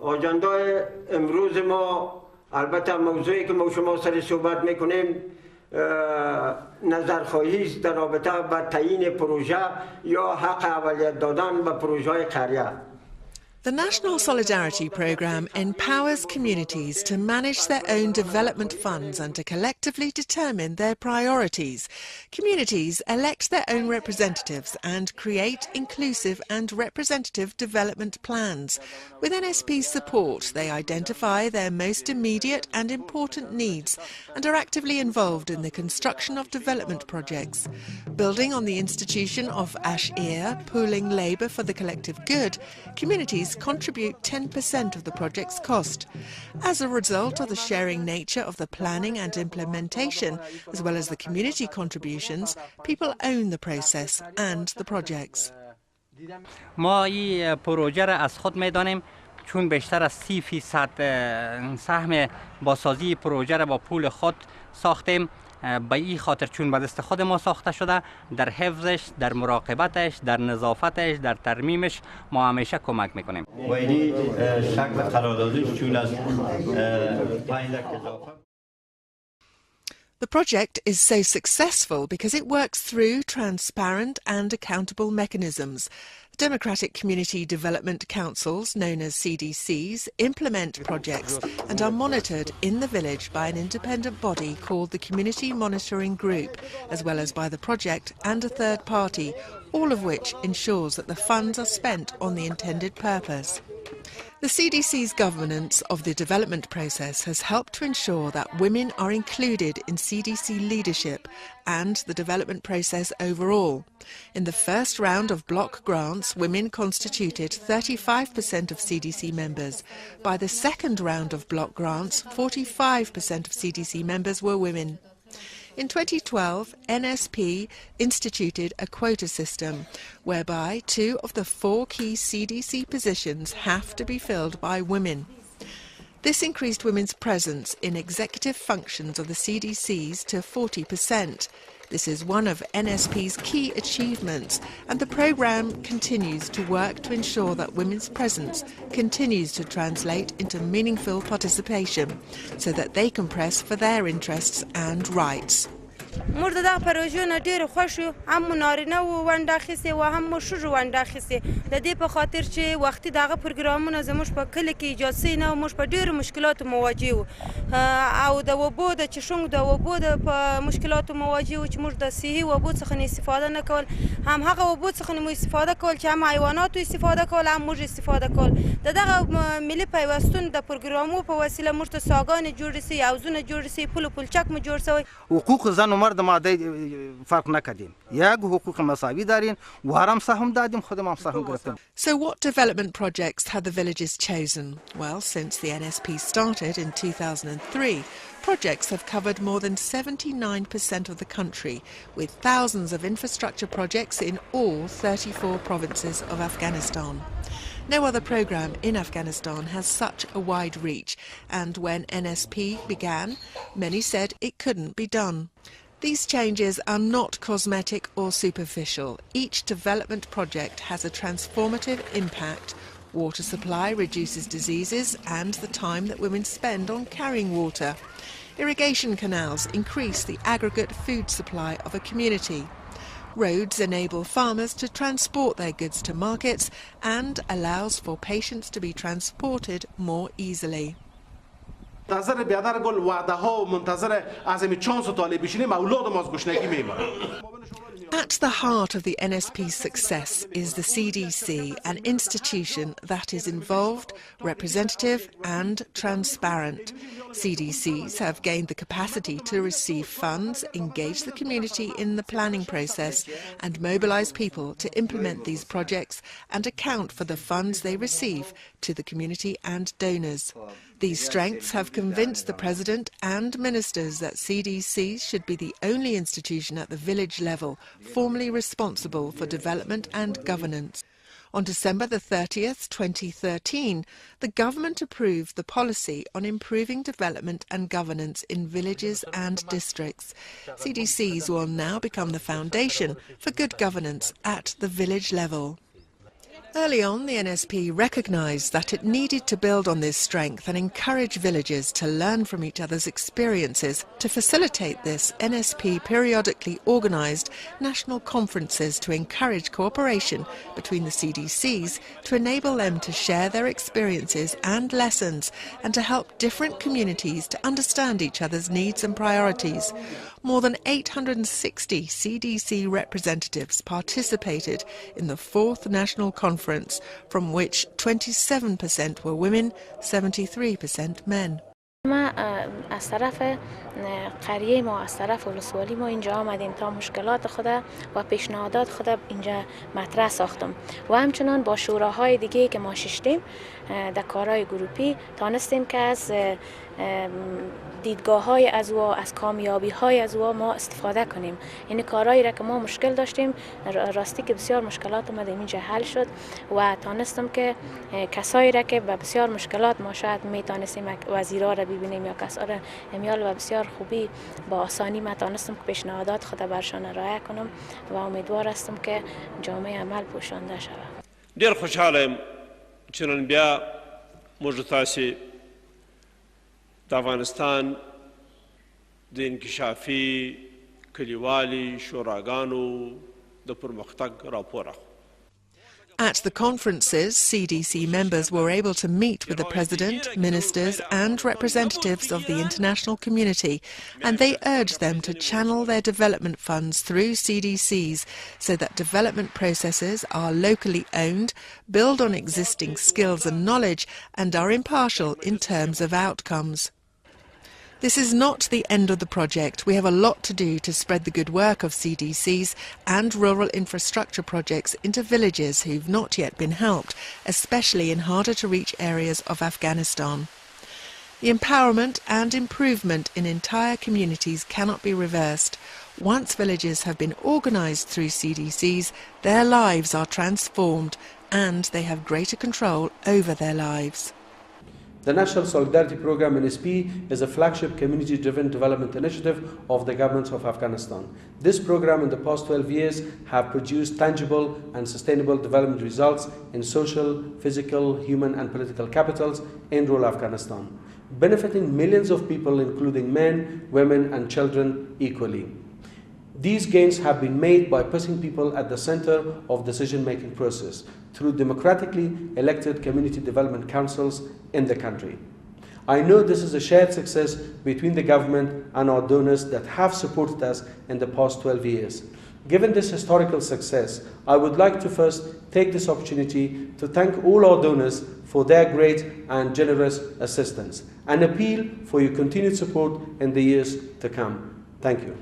آجنده امروز ما البته موضوعی که ما شما سر صحبت میکنیم نظرخواهی است در رابطه با تعیین پروژه یا حق اولیت دادن به پروژه قریه. The National Solidarity Programme empowers communities to manage their own development funds and to collectively determine their priorities. Communities elect their own representatives and create inclusive and representative development plans. With NSP's support, they identify their most immediate and important needs and are actively involved in the construction of development projects. Building on the institution of Ashir, pooling labour for the collective good, communities contribute 10% of the project's cost. As a result of the sharing nature of the planning and implementation, as well as the community contributions, people own the process and the projects. ما این پروژه را از خود می‌دانیم چون بیشتر از 30% سهم بازسازی پروژه را با پول خود ساختیم. به این خاطر چون به دست خود ما ساخته شده، در حفظش، در مراقبتش، در نظافتش، در ترمیمش ما همیشه کمک میکنیم. و این شکل قراردادش چون از The project is so successful because it works through transparent and accountable mechanisms. Democratic Community Development Councils, known as CDCs, implement projects and are monitored in the village by an independent body called the Community Monitoring Group, as well as by the project and a third party, all of which ensures that the funds are spent on the intended purpose. The CDC's governance of the development process has helped to ensure that women are included in CDC leadership and the development process overall. In the first round of block grants, women constituted 35% of CDC members. By the second round of block grants, 45% of CDC members were women. In 2012, NSP instituted a quota system whereby 2 of the 4 key CDC positions have to be filled by women. This increased women's presence in executive functions of the CDCs to 40%. This is one of NSP's key achievements, and the programme continues to work to ensure that women's presence continues to translate into meaningful participation so that they can press for their interests and rights. موږ د دغه پروژې نه ډېر خوښ یو، هم نارینه ونډه اخیستې او هم ښځو ونډه اخیستې، د دې په خاطر چې وختي دغه پروګرامونه زموږ په کلي کې ایجاد سوي نه، موږ په ډېرو مشکلاتو مواجه وو او د اوبو د چشمو د اوبو د په مشکلاتو مواجه وو چې موږ د صحي اوبو څخه نه استفاده نه کول، هم هغه اوبو څخه نه مو استفاده کول چې هم حیواناتو استفاده کول هم موږ استفاده کول. د دغه ملي پیوستون د پروګرامو په وسیله موږ ته څاګانې جوړې سوي، حوضونه جوړ سوي، پل و پلچک مو جوړ سوی. حقوق زن و مرد ما فرق نکردیم، یک حقوق مساوی داریم و هرم سهم دادیم، خودم هم سهم گرفتیم. So what development projects have the villages chosen? Well, since the NSP started in 2003, projects have covered more than 79% of the country, with thousands of infrastructure projects in all 34 provinces of Afghanistan. No other programme in Afghanistan has such a wide reach, and when NSP began, many said it couldn't be done. These changes are not cosmetic or superficial. Each development project has a transformative impact. Water supply reduces diseases and the time that women spend on carrying water. Irrigation canals increase the aggregate food supply of a community. Roads enable farmers to transport their goods to markets and allows for patients to be transported more easily. منتظر بیادر گل وعده ها و منتظر عزم چانس و طالب بشینیم اولاد ما از گشنگی میمیرن. At the heart of the NSP's success is the CDC, an institution that is involved, representative and transparent. CDCs have gained the capacity to receive funds, engage the community in the planning process and mobilise people to implement these projects and account for the funds they receive to the community and donors. These strengths have convinced the President and ministers that CDCs should be the only institution at the village level formally responsible for development and governance. On December the 30th, 2013, the government approved the policy on improving development and governance in villages and districts. CDCs will now become the foundation for good governance at the village level. Early on, the NSP recognised that it needed to build on this strength and encourage villagers to learn from each other's experiences. To facilitate this, NSP periodically organised national conferences to encourage cooperation between the CDCs, to enable them to share their experiences and lessons, and to help different communities to understand each other's needs and priorities. More than 860 CDC representatives participated in the 4th National Conference, from which 27% were women, 73% men. ما از طرف قریه ما از طرف ولسوالی ما اینجا آمدیم تا مشکلات خود و پیشنهادات خود اینجا مطرح ساختم و همچنان با شوراهای دیگه که ما ششتیم در کارهای گروپی تانستیم که از دیدگاه‌های از او از کامیابی‌های از او ما استفاده کنیم. یعنی کارهایی را که ما مشکل داشتیم راستی که بسیار مشکلات ما در اینجا حل شد و تانستم که کسایی را که به بسیار مشکلات ما شاید میتونستیم وزیرا را ببینیم یا کسا را امیال و بسیار خوبی با آسانی ما تانستم که پیشنهادات خود برشان رعایت کنم و امیدوار هستم که جامعه عمل پوشانده شود. ډیر خوشحالم چې نن بیا موږ تاسو د افغانستان د انکشافي کلیوالي شوراګانو د پرمختګ راپور اخلو. At the conferences, CDC members were able to meet with the President, ministers and representatives of the international community, and they urged them to channel their development funds through CDCs so that development processes are locally owned, build on existing skills and knowledge, and are impartial in terms of outcomes. This is not the end of the project. We have a lot to do to spread the good work of CDCs and rural infrastructure projects into villages who've not yet been helped, especially in harder-to-reach areas of Afghanistan. The empowerment and improvement in entire communities cannot be reversed. Once villages have been organised through CDCs, their lives are transformed and they have greater control over their lives. The National Solidarity Programme NSP is a flagship community-driven development initiative of the governments of Afghanistan. This programme in the past 12 years have produced tangible and sustainable development results in social, physical, human and political capitals in rural Afghanistan, benefiting millions of people including men, women and children equally. These gains have been made by putting people at the center of decision-making process through democratically elected community development councils in the country. I know this is a shared success between the government and our donors that have supported us in the past 12 years. Given this historical success, I would like to first take this opportunity to thank all our donors for their great and generous assistance and appeal for your continued support in the years to come. Thank you.